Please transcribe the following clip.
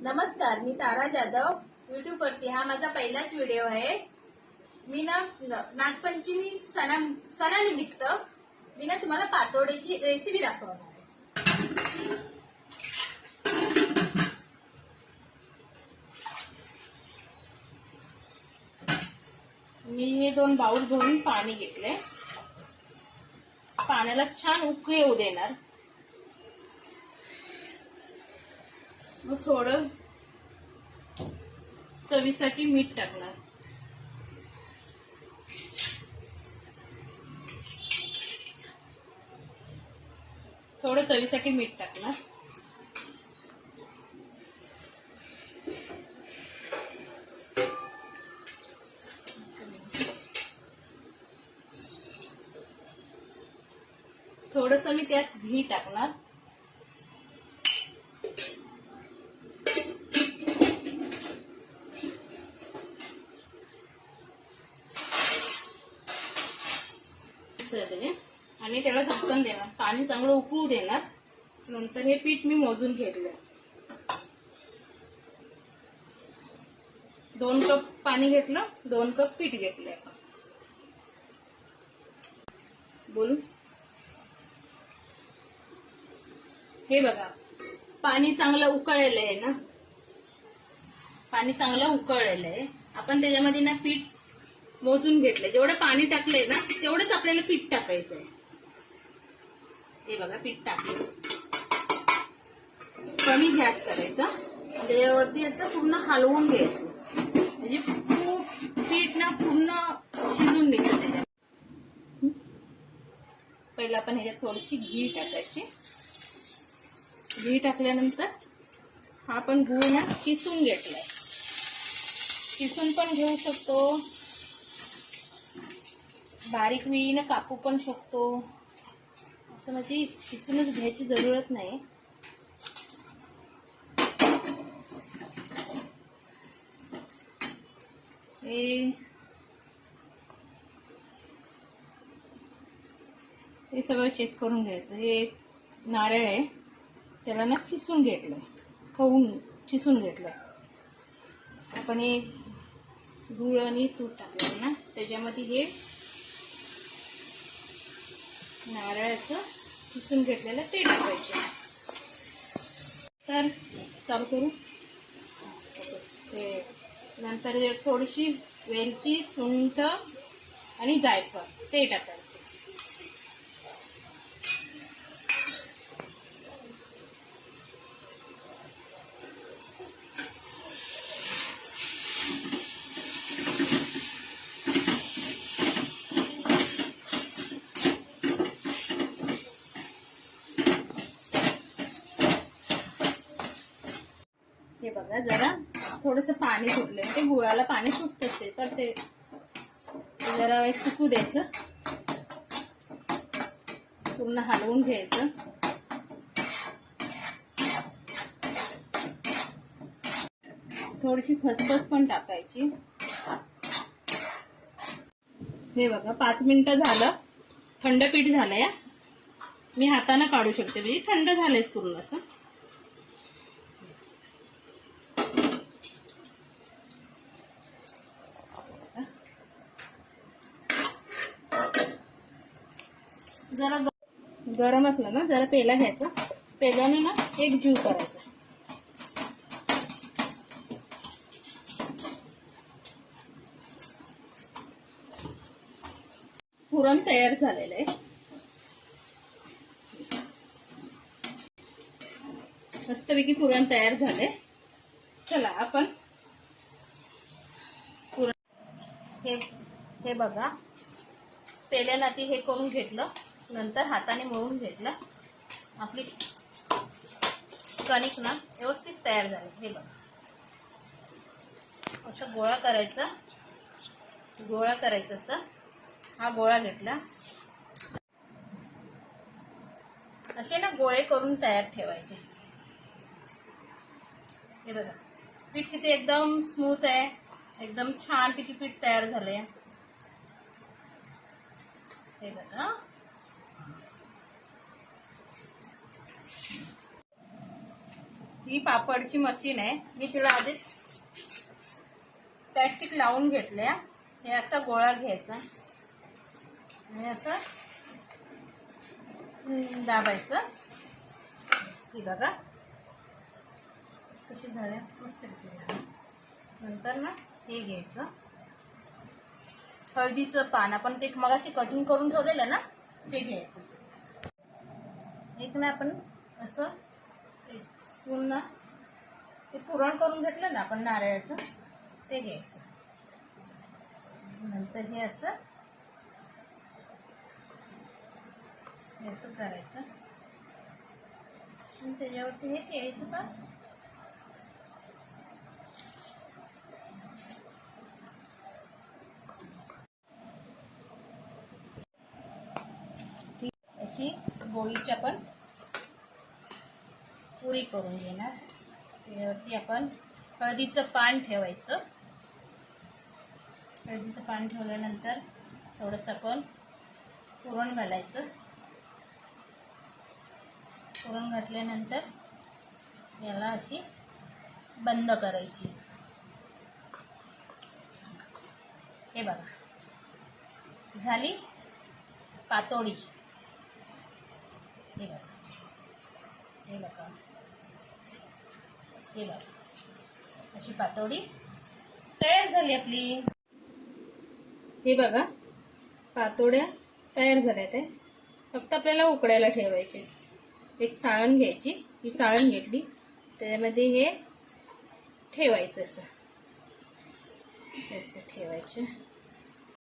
नमस्कार, मी तारा जाधव यूट्यूब वरती हा माझा पहिलाच व्हिडिओ आहे। मी नागपंचमी सणानिमित्त मी तुम्हाला पातोड्याची रेसिपी दाखवणार आहे। मी हे 2 बाउल भरून पाणी घेतले। पाण्याला छान उकळी येऊ देणार। मग थोडं चवीसाठी मीठ टाकणार। थोडं चवीसाठी मीठ टाकणार। थोडंसं मी त्यात घी टाकणार। आणि त्याला झाकण देणार। पाणी चांगलं उकळू देणार। नंतर हे पीठ मी मोजून घेतलं। 2 कप पाणी घेतलं, 2 कप पीठ घेतलंय। बोलू हे बघा, पाणी चांगलं उकळलेलं आहे ना। पाणी चांगलं उकळलेलं आहे। आपण त्याच्यामध्ये ना पीठ मोजून घेतलंय। जेवढं पाणी टाकलंय ना तेवढंच आपल्याला पीठ टाकायचं आहे। हे बघा, पीठ टाकलं। कमी गॅस करायचा। त्याच्यावरती असं पूर्ण हलवून घ्यायचं, म्हणजे पीठ ना पूर्ण शिजून निघतं त्याच्यात। पहिला आपण ह्याच्यात थोडीशी घी टाकायची। घी टाकल्यानंतर हा आपण गूळ ना किसून घेतलाय। किसून पण घेऊ शकतो, बारीक विळीने कापू पण शकतो। असं म्हणजे किसूनच घ्यायची जरूरत नाही। हे सगळं चेक करून घ्यायचं। हे नारळ आहे, त्याला ना किसून घेतलंय, खवून किसून घेतलंय। आपण हे गूळ आणि तूप टाकलं ना, त्याच्यामध्ये हे नारळाचं किसून घेतलेलं ते टाकायचे। तर चालू करू। नंतर थोडीशी वेलची, सुंठ आणि जायफळ ते टाकायचं। हे बघा, जरा थोडंसं पाणी सुटलंय। ते गुळाला पाणी सुटतच ते, तर ते जरा एक सुकू द्यायचं। पूर्ण हलवून घ्यायचं। थोडीशी खसखस पण टाकायची। हे बघा, 5 मिनिटं झालं। थंड पीठ झालंय। मी हाताने काढू शकते, म्हणजे थंड झालंय पूर्ण असं। जरा गरम असलं ना, जरा पेला घ्यायचा। पेल्याने ना एक जीव करायचा। पुरण तयार झालेलं आहे। मस्तपैकी पुरण तयार झाले। चला आपण पुरण हे बघा, पेल्यानाती हे करून घेतलं। नंतर हाताने मळून घेतलं। आपली कणिक ना व्यवस्थित तयार झाली। हे बघा, असं गोळा करायचा। गोळा करायचा असं। हा गोळा घेतला। असे ना गोळे करून तयार ठेवायचे। हे बघा, पीठ किती एकदम स्मूथ आहे, एकदम छान किती पीठ तयार झालंय। हे बघा, ही पापडची मशीन आहे. मी तिला आधीच प्लॅस्टिक लावून घेतल्या. हे असा गोळा घ्यायचा आणि असं दाबायचं. ही बघा कशी झाल्या, मस्त झाल्या. नंतर ना हे घ्यायचं हळदीचं पान, आपण ते मगाशी कटिंग करून ठेवलेलं ना ते घ्यायचं. एक ना आपण असं एक स्पून ना ते पुरण करून घेतलं ना आपण नारळाचं ते घ्यायचं. नंतर हे असं करायचं आणि त्याच्यावरती हे घ्यायचं का अशी गोळीची आपण पुरी करून घेणार. त्याच्यावरती आपण हळदीचं पान ठेवायचं. हळदीचं पान ठेवल्यानंतर थोडंसं आपण पुरण घालायचं. पुरण घातल्यानंतर याला अशी बंद करायची. हे बघा झाली पातोडी. हे बघा हे बघा हे बघा अशी पातोडी तयार झाली आपली. हे बघा पातोड्या तयार झाल्या. ते फक्त आपल्याला उकडायला ठेवायचे. एक चाळण घ्यायची. ही चाळण घेतली त्याच्यामध्ये हे ठेवायचं असं ठेवायचं.